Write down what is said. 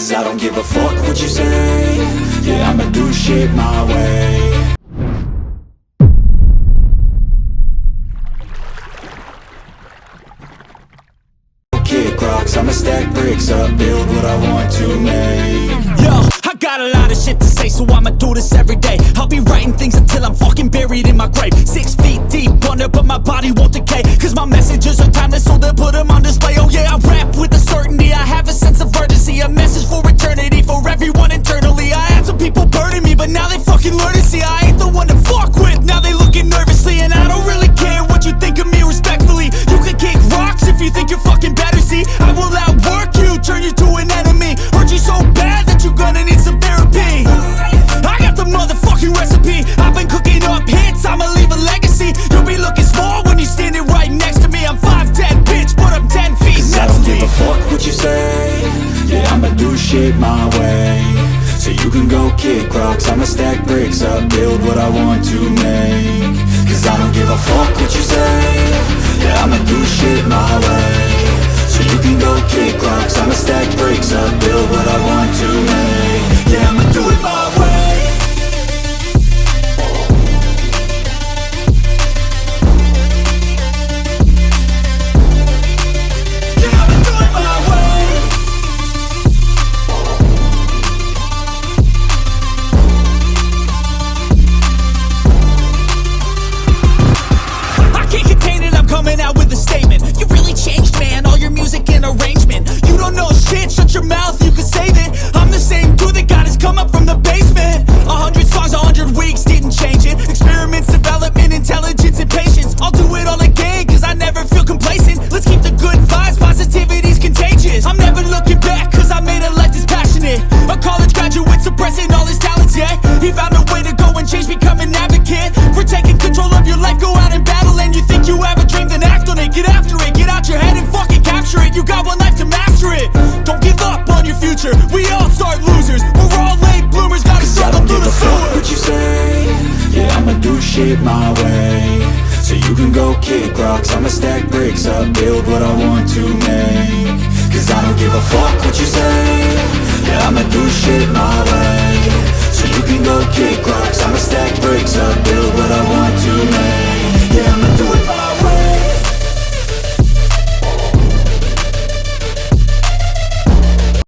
Cause I don't give a fuck what you say. Yeah, I'ma do shit my way. Kick rocks, I'ma stack bricks up, build what I want to make. Yo, I got a lot of shit to say, so I'ma do this every day. I'll be writing things until I'm fucking buried in my grave. 6 feet deep under, but my body won't decay. Cause my messages are timeless, so they'll put them on display. Oh yeah, I rap with a certainty, I have a sense of urgency. A message for eternity, for everyone internally. I had some people burning me, but now they fucking learn to see I ain't the one to fuck with, now they looking nervously. And I don't really care what you think of me, respectfully. You can kick rocks if you think you're fucking better. See, I will outwork you, turn you to an enemy. Hurt you so bad that you're gonna need some therapy. I got the motherfucking recipe. I've been cooking up hits, I'ma leave a legacy. You'll be looking small when you're standing right next to me. I'm 5'10", bitch, but I'm 10 feet mentally. I don't give a fuck what you say. Yeah, I'ma do shit my way. So you can go kick rocks, I'ma stack bricks up, build what I want to make. Cause I don't give a fuck what you say. Yeah, I'ma do shit my way. So you can go kick rocks, I'ma stack bricks up, build what I want to make. Yeah, I'ma do it my way. Yeah, I'ma do it my way. I can't contain it, I'm coming out with a statement. You really changed, man, all your music and arrangement. You don't know shit, shut your mouth, you can save it. I'm the same dude that got his come up from the basement. 100 songs, 100 weeks, didn't change it. Experiments, development, intelligence, and patience. I'll do it all again, cause I never feel complacent. Let's keep the good vibes, positivity's contagious. I'm never looking back, cause I made a life that's passionate. A college graduate suppressing all his talents, yeah. He found a way to go and change, become an advocate. For taking control of your life, go out and battle. And you think you have a dream, then act on it. Get after it, get out your head and fucking capture it. You got one life to master it. Don't give up on your future, we all start losers. We're all late bloomers, gotta struggle through the sewer. What you say? Yeah, I'ma do shit my way. So you can go kick rocks, I'ma stack bricks up, build what I want to make. Cause I don't give a fuck what you say. Yeah, I'ma do shit my way.